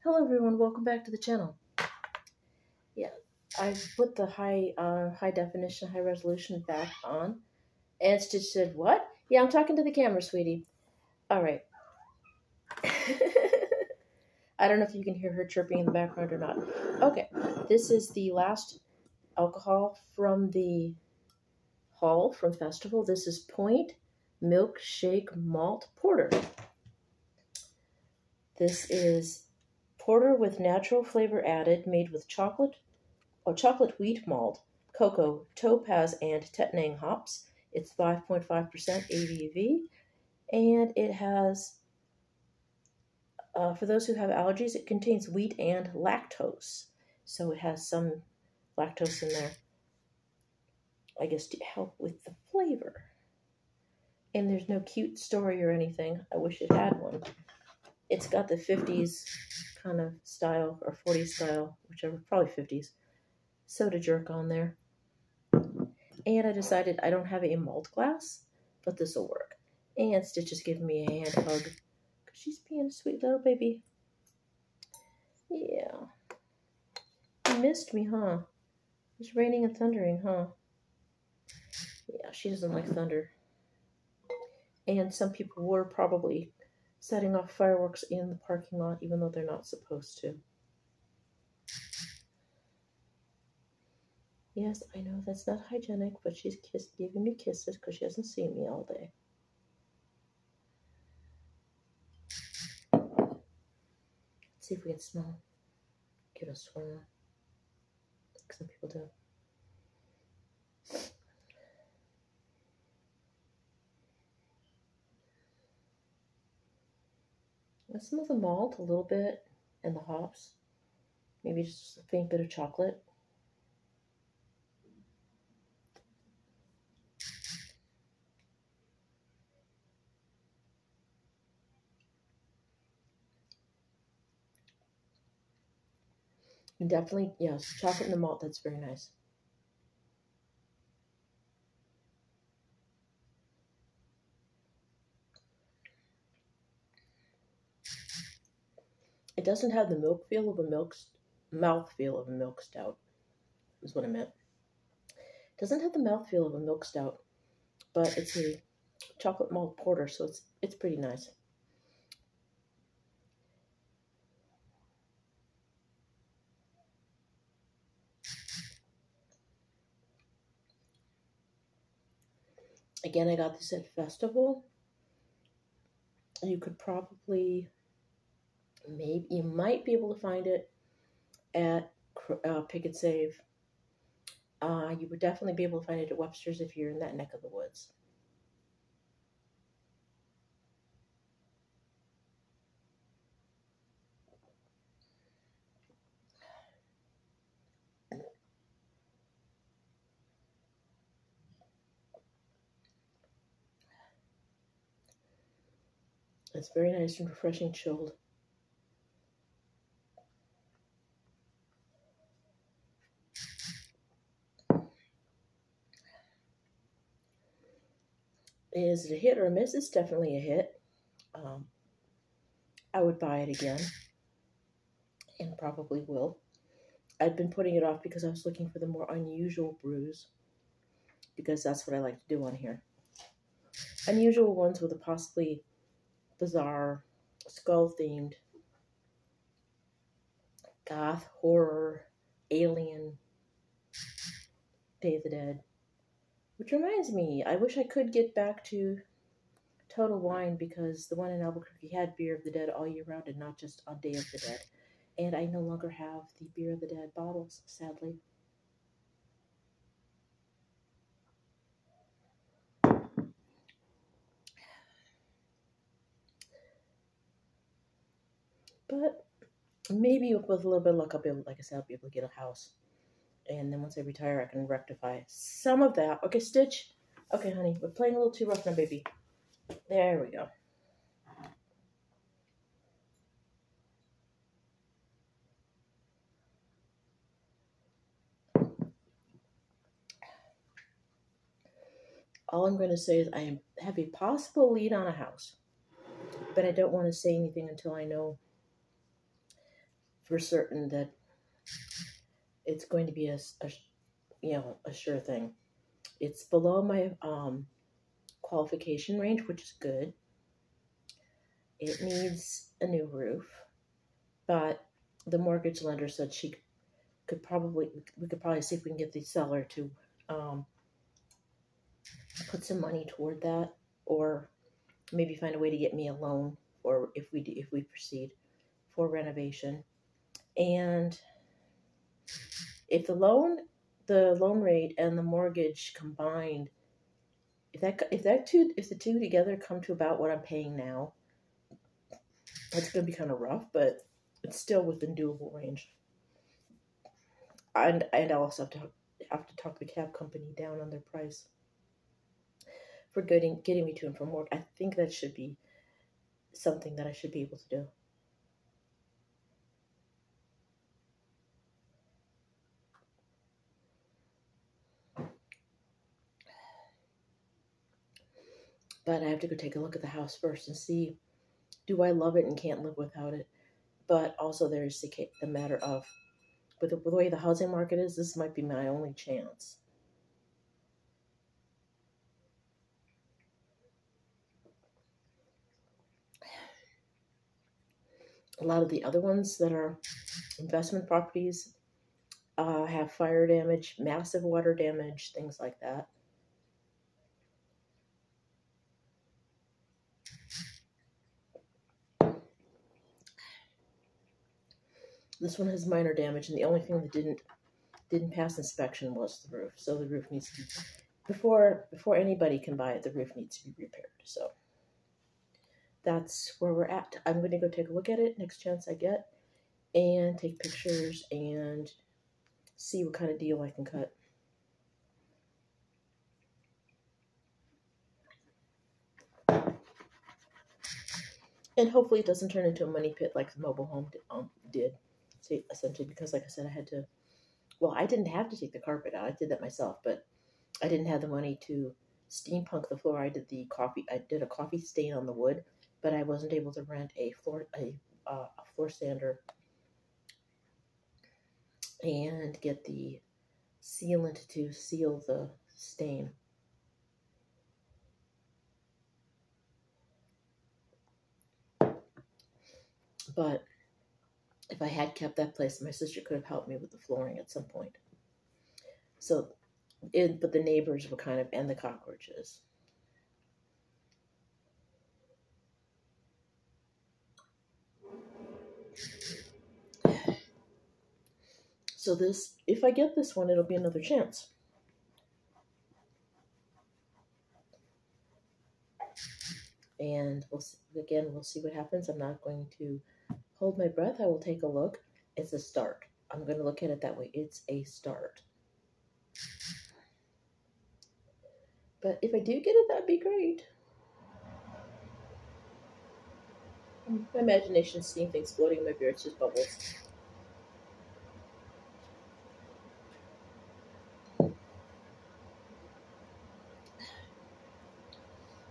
Hello everyone, welcome back to the channel. Yeah, I put the high definition, high resolution back on, and Stitch said, "What? Yeah, I'm talking to the camera, sweetie." All right. I don't know if you can hear her chirping in the background or not. Okay, this is the last alcohol from the haul from Festival. This is Point Milkshake Malt Porter. This is porter with natural flavor added, made with chocolate wheat malt, cocoa, topaz, and Tettnang hops. It's 5.5% ABV, and it has, for those who have allergies, it contains wheat and lactose. So it has some lactose in there, I guess, to help with the flavor. And there's no cute story or anything. I wish it had one. It's got the 50s kind of style, or 40s style, whichever, probably 50s, soda jerk on there. And I decided I don't have a malt glass, but this will work. And Stitch is giving me a hand hug because she's being a sweet little baby. Yeah. You missed me, huh? It's raining and thundering, huh? Yeah, she doesn't like thunder. And some people were probably setting off fireworks in the parking lot, even though they're not supposed to. Yes, I know that's not hygienic, but she's giving me kisses because she hasn't seen me all day. Let's see if we can smell. Give it a swirl. Like some people do. I smell the malt a little bit and the hops. Maybe just a faint bit of chocolate. And definitely, yes, chocolate and the malt, that's very nice. It doesn't have the mouthfeel of a milk stout, is what I meant. It doesn't have the mouthfeel of a milk stout, but it's a chocolate malt porter, so it's pretty nice. Again, I got this at Festival. You could probably, you might be able to find it at Pick and Save. You would definitely be able to find it at Webster's if you're in that neck of the woods. It's very nice and refreshing chilled. Is it a hit or a miss? It's definitely a hit. I would buy it again, and probably will. I've been putting it off because I was looking for the more unusual brews, because that's what I like to do on here. Unusual ones with a possibly bizarre, skull-themed, goth, horror, alien, Day of the Dead. Which reminds me, I wish I could get back to Total Wine, because the one in Albuquerque had Beer of the Dead all year round and not just on Day of the Dead. And I no longer have the Beer of the Dead bottles, sadly. But maybe with a little bit of luck, I'll be able, like I said, I'll be able to get a house. And then once I retire, I can rectify some of that. Okay, Stitch. Okay, honey, we're playing a little too rough now, baby. There we go. All I'm going to say is I have a possible lead on a house, but I don't want to say anything until I know for certain that it's going to be a sure thing. It's below my qualification range, which is good. It needs a new roof, but the mortgage lender said we could probably see if we can get the seller to put some money toward that, or maybe find a way to get me a loan, or if we proceed for renovation. And if the loan rate and the mortgage combined, if the two together come to about what I'm paying now, that's going to be kind of rough, but it's still within doable range. And I'll also have to talk the cab company down on their price for getting me to and from work. I think that should be something that I should be able to do. But I have to go take a look at the house first and see, do I love it and can't live without it? But also there's the matter of, with the way the housing market is, this might be my only chance. A lot of the other ones that are investment properties have fire damage, massive water damage, things like that. This one has minor damage, and the only thing that didn't pass inspection was the roof. So the roof needs to be, before anybody can buy it, the roof needs to be repaired. So that's where we're at. I'm going to go take a look at it next chance I get, and take pictures and see what kind of deal I can cut. And hopefully it doesn't turn into a money pit like the mobile home did. Essentially, because like I said, I didn't have to take the carpet out. I did that myself, but I didn't have the money to steampunk the floor. I did a coffee stain on the wood, but I wasn't able to rent a floor sander and get the sealant to seal the stain. But if I had kept that place, my sister could have helped me with the flooring at some point. So, but the neighbors were and the cockroaches. So if I get this one, it'll be another chance. And we'll see what happens. I'm not going to hold my breath. I will take a look. It's a start. I'm going to look at it that way. It's a start. But if I do get it, that'd be great. My imagination's seeing things floating in my beard. It's just bubbles.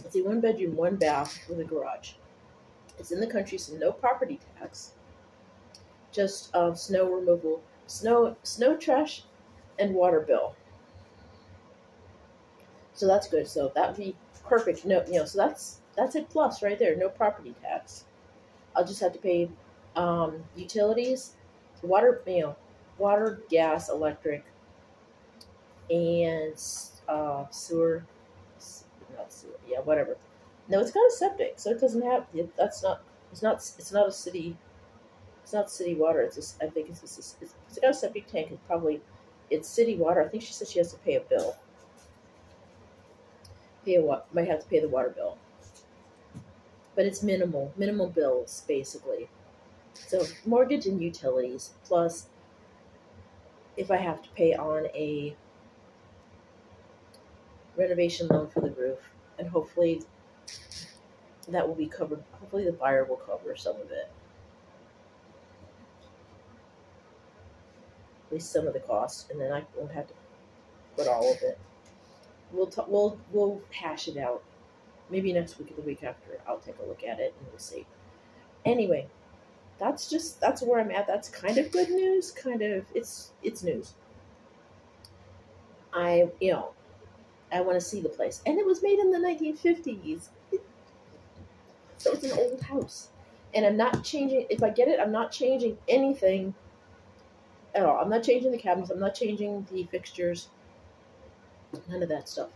It's a 1-bedroom, 1-bath with a garage. It's in the country, so no property tax. Just snow removal, snow trash, and water bill. So that's good. So that would be perfect. So that's a plus right there. No property tax. I'll just have to pay utilities, water, gas, electric, and sewer. Not sewer. Yeah, whatever. No, it's got a septic, so it doesn't have. It's not a city. It's not city water. It's got a septic tank. It's city water. I think she said she has to pay a bill. Might have to pay the water bill, but it's minimal bills basically. So mortgage and utilities, plus if I have to pay on a renovation loan for the roof, and hopefully that will be covered. Hopefully the buyer will cover some of it, at least some of the costs, and then I won't have to put all of it. We'll hash it out. Maybe next week or the week after, I'll take a look at it and we'll see. Anyway, that's where I'm at. That's kind of good news. Kind of, it's news. I want to see the place, and it was made in the 1950s, so it's an old house. And I'm not changing. If I get it, I'm not changing anything at all. I'm not changing the cabinets. I'm not changing the fixtures. None of that stuff.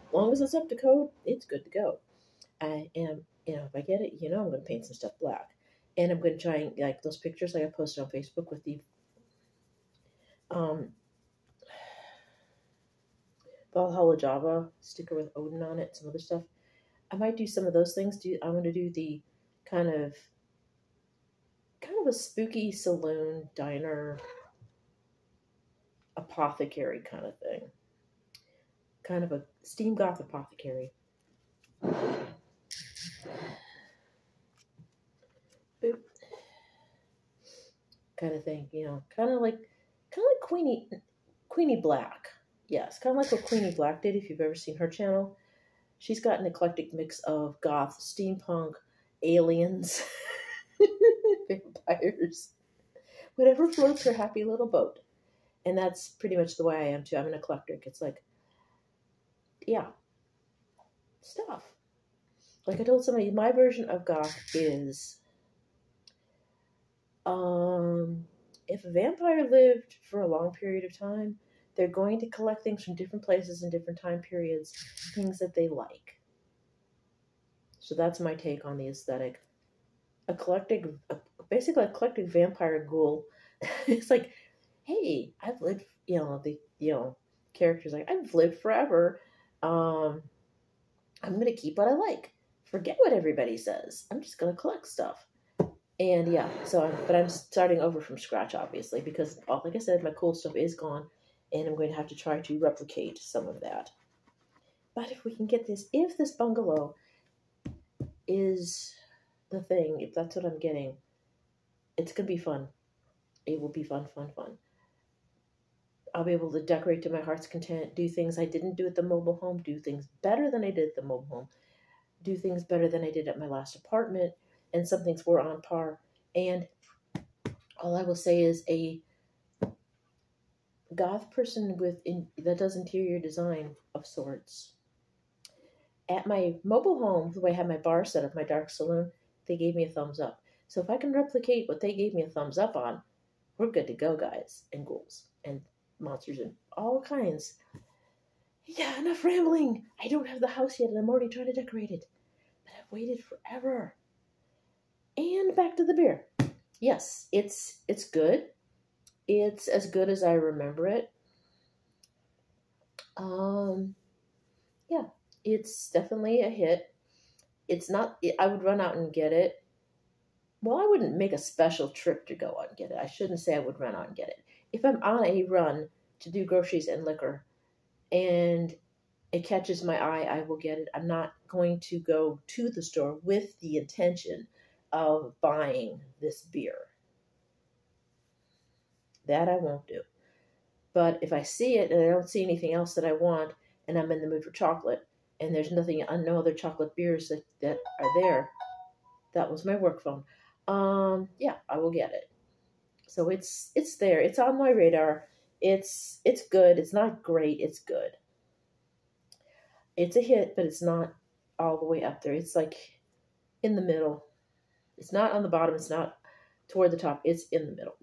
As long as it's up to code, it's good to go. I am, if I get it, I'm going to paint some stuff black. And I'm going to try and, like, those pictures like I posted on Facebook with the Valhalla Java sticker with Odin on it, some other stuff. I might do some of those things. I'm going to do the kind of a spooky saloon, diner, apothecary kind of thing. Kind of a steam goth apothecary. Boop. Kind of thing, kind of like Queenie Black. Yes, kind of like what Queenie Black did, if you've ever seen her channel. She's got an eclectic mix of goth, steampunk, aliens, vampires, whatever floats her happy little boat. And that's pretty much the way I am too. I'm an eclectic. It's like, yeah, stuff. Like I told somebody, my version of goth is, if a vampire lived for a long period of time, they're going to collect things from different places and different time periods, things that they like. So that's my take on the aesthetic. Basically a eclectic vampire ghoul. It's like, hey, I've lived, characters like, I've lived forever. I'm going to keep what I like. Forget what everybody says. I'm just going to collect stuff. And yeah, but I'm starting over from scratch, obviously, because, like I said, my cool stuff is gone, and I'm going to have to try to replicate some of that. But if we can get this, if this bungalow is the thing, if that's what I'm getting, it's going to be fun. It will be fun. I'll be able to decorate to my heart's content, do things I didn't do at the mobile home, do things better than I did at the mobile home, do things better than I did at my last apartment, and some things were on par. And all I will say is a goth person that does interior design of sorts. At my mobile home, the way I had my bar set up, my dark saloon, they gave me a thumbs up. So if I can replicate what they gave me a thumbs up on, we're good to go, guys, and ghouls, and monsters, and all kinds. Yeah, enough rambling. I don't have the house yet, and I'm already trying to decorate it. But I've waited forever. And back to the beer. Yes, it's good. It's as good as I remember it. Yeah, it's definitely a hit. It's not, I would run out and get it. Well, I wouldn't make a special trip to go out and get it. I shouldn't say I would run out and get it. If I'm on a run to do groceries and liquor and it catches my eye, I will get it. I'm not going to go to the store with the intention of buying this beer. That I won't do. But if I see it and I don't see anything else that I want, and I'm in the mood for chocolate, and there's no other chocolate beers that are there, that was my work phone. Yeah, I will get it. So it's there. It's on my radar. It's good. It's not great. It's good. It's a hit, but it's not all the way up there. It's like in the middle. It's not on the bottom. It's not toward the top. It's in the middle.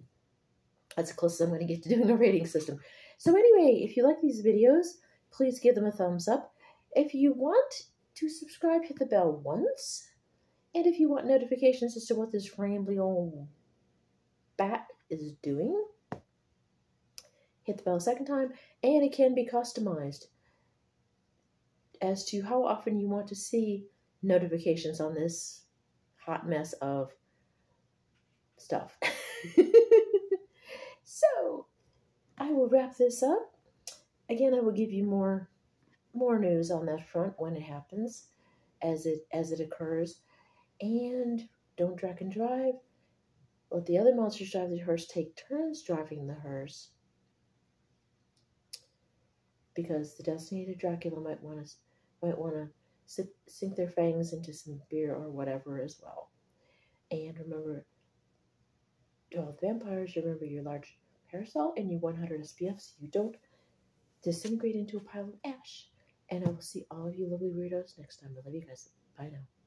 That's the closest I'm going to get to doing a rating system. So anyway, if you like these videos, please give them a thumbs up. If you want to subscribe, hit the bell once. And if you want notifications as to what this rambly old bat is doing, hit the bell a second time. And it can be customized as to how often you want to see notifications on this hot mess of stuff. So, I will wrap this up. Again, I will give you more news on that front when it happens, as it occurs. And don't drag and drive. Let the other monsters drive the hearse. Take turns driving the hearse, because the designated Dracula might want to sink their fangs into some beer or whatever as well. And remember, To all the vampires, remember your large parasol and your 100 SPF so you don't disintegrate into a pile of ash. And I will see all of you lovely weirdos next time. I love you guys. Bye now.